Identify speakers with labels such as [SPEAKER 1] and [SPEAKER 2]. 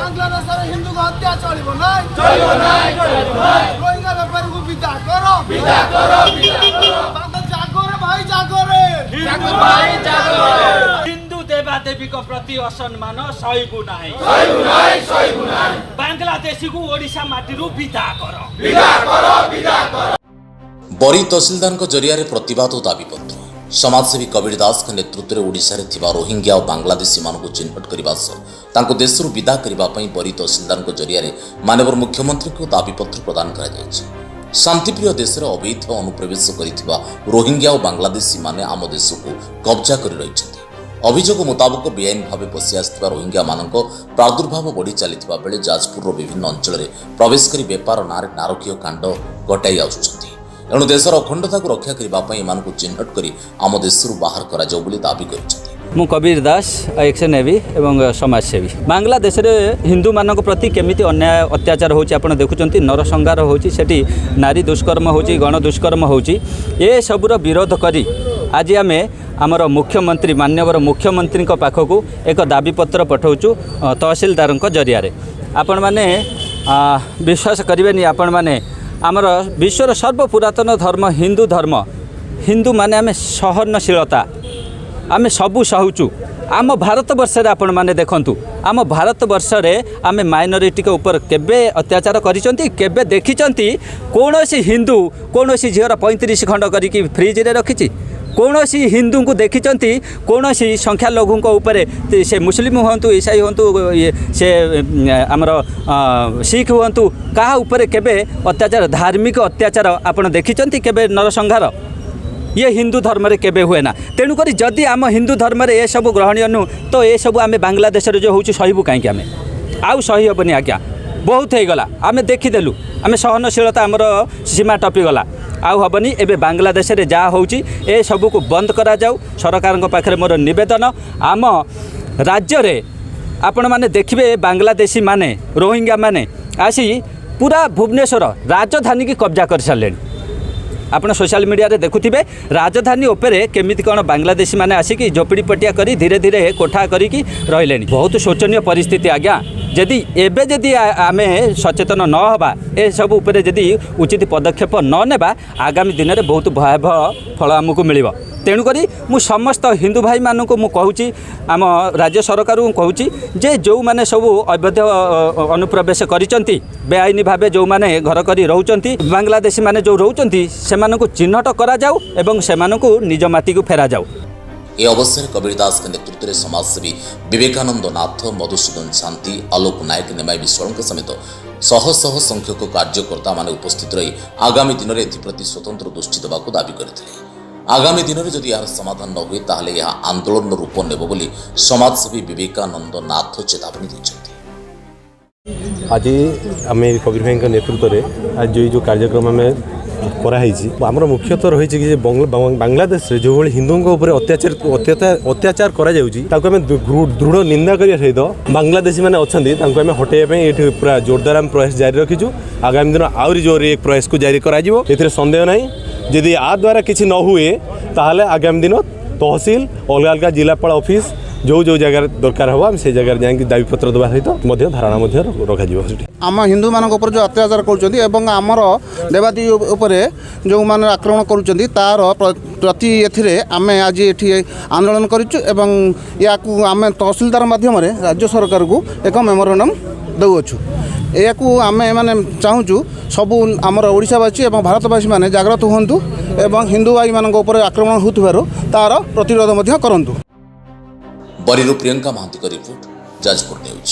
[SPEAKER 1] बांग्लादेश हिंदू को हत्या चलिबो नाही रोहिंग्या व्यापारी को विदा करो जागो रे भाई जागो
[SPEAKER 2] हिंदू देवा देवी को प्रति असम्मान सहीगु नाही बांग्लादेशी को ओडिशा माटी रु विदा करो
[SPEAKER 3] बरी तहसीलदार जरिया प्रतिवाद और दाबीपत्र समाजसेवी कबीर दास नेतृत्व में ओडिशा रे थिबा रोहिंग्या और बांग्लादेशी मानक चिन्हट करने सह देश विदा करने बरी तहसीलदार जरिया माननीय मुख्यमंत्री को दाबीपत्र प्रदान कर शांतिप्रिय देश में अवैध अनुप्रवेश कर रोहिंग्या और बांग्लादेशी माने आम देश को कब्जा कर रही अभियोग मुताबक बेआईन भाव पशि आसुवा रोहिंग्या मानक प्रादुर्भाव बढ़ी चलता बेले जाजपुर विभिन्न अंचल में प्रवेश कर बेपार नाँ नारकीय कांड घटाई आसुच्चंती एणु देशर अखंडता को रक्षा करने एमानकु चिन्हट कर आम देश बाहर करा जाऊ बोली दाबी कर
[SPEAKER 4] मु कबीर दास एक्शन एवी एवं समाजसेवी बांग्लादेश रे हिंदू मानक प्रति केमिति अन्याय अत्याचार होची आपण देखुचंती नरसंहार होची सेठी नारी दुष्कर्म होची गण दुष्कर्म होची ए सबुर विरोध करी आज आमे आमर मुख्यमंत्री माननीय मुख्यमंत्री पाखकू एक दाबीपत्र पठाऊचु तहसीलदार जरिया आपण माने विश्वास करेनि आपण माने आमर विश्वर सर्वपुरातन धर्म हिंदू माने आमे सहनशीलता आमे सबू सहुचु आम भारत वर्ष आपण माने देखंतु आम भारत वर्ष रे आमे माइनॉरिटी के ऊपर केबे अत्याचार करिसंती केबे देखिचंती कोनोसी हिंदू कोनोसी झियर 35 खंड करिकी फ्रिज रे रखिची कोनोसी हिंदू को देखिचंती कोनोसी संख्या लघु को ऊपर से मुस्लिम हुंतु ईसाई हुंतु से आमर सिख हुंतु कहा ऊपर केबे अत्याचार धार्मिक अत्याचार आपण देखिचंती केबे नरसंहार ये हिंदू धर्म रे केबे हुए ना तेणुक जदि आम हिंदू धर्म रे ये सब ग्रहणीय नु तो ये सब आम बांग्लादेश जो हूँ सहबू कहीं आम आउ सही हेबनी आज्ञा बहुत हो गला आम देखीदेलु आम सहनशीलता आमर सीमा टपीगला आउ हेबनी एबे बांग्लादेश रे जा होउची ए सबू को बंद करा जाऊ सरकार पाखे मोर निवेदन आम राज्य रे आपण माने देखिबे बांग्लादेशी माने रोहिंग्या माने आसी पूरा भुवनेश्वर राजधानी की कब्जा कर सारे आपण सोशल मीडिया रे देखुथिबे राजधानी उपरे केमिति कोन बांग्लादेशी माने आसिकी झोपड़ीपटिया करी धीरे धीरे कोठा करिकी रहिलेनी बहुत शोचनीय परिस्थिति आज्ञा जदि आमे सचेतन न हबा ए सब उपरे जदि उचित पदक्षेप न नेबा आगामी दिन में बहुत भयावह फल आमको मिलिबो तेणुकरी मु समस्त हिंदू भाई मानक मु कहूची आम राज्य सरकार को कहूची जे जो माने सब अवैध अनुप्रवेश करिसंती बेआईनी भावे जो माने घर करी रहउचंती बांग्लादेशी माने जो रहउचंती सेमानकु चिन्हट करा जाऊ एवं सेमानकु निज माटी को फेरा जाऊ।
[SPEAKER 3] ए अवसर कबीर दास के नेतृत्व में समाजसेवी विवेकानंद नाथ मधुसूदन शांति आलोक नायक निमाई विश्वाल समेत शह शह संख्यक कार्यकर्ता माने उपस्थित रही आगामी दिन में एप्रति स्वतंत्र दृष्टि देवाक दाबी करते आगामी दिन में जदि यार समाधान न हुए ताहले यह आंदोलन रूप नेब बोली समाजसेवी विवेकानंद नाथ चेतावनी देते।
[SPEAKER 5] आज आम कबीर भाई नेतृत्व में आज जो कार्यक्रम आम कराई आमर मुख्यतः रही कि बांग्लादेश जो भाई हिंदू अत्याचार करें दृढ़ निंदा करने सहित बांग्लादेशी मैंने अच्छा आम हटेबा ये पूरा जोरदार आम प्रयास जारी रखीचु आगामी दिन आहरी जोर एक प्रयास को जारी कर सन्देह ना जदि आ द्वारा किसी न हुए ताहले आगामी दिन तहसील अलग अलग जिलापाल ऑफिस जो जो जगह दरकार हम से जगह जाकि दाबीपत्र देवा सहित धारणा रखा
[SPEAKER 1] आम हिंदू मान जो अत्याचार करमर देवादी जो मैंने आक्रमण करुँच तार प्रति आम आज ये आंदोलन करूँ आम तहसीलदार मध्यम राज्य सरकार को एक मेमोरेंडम दौचु या आम मैंने चाहूँ सबू आमर ओडिशावासी और भारतवासी मैंने जागृत हूँ एवं हिंदू भाई मान आक्रमण होथिबारु तार प्रतिरोध करूँ।
[SPEAKER 3] बरीरू प्रियंका महांती रिपोर्ट जाजपुर न्यूज।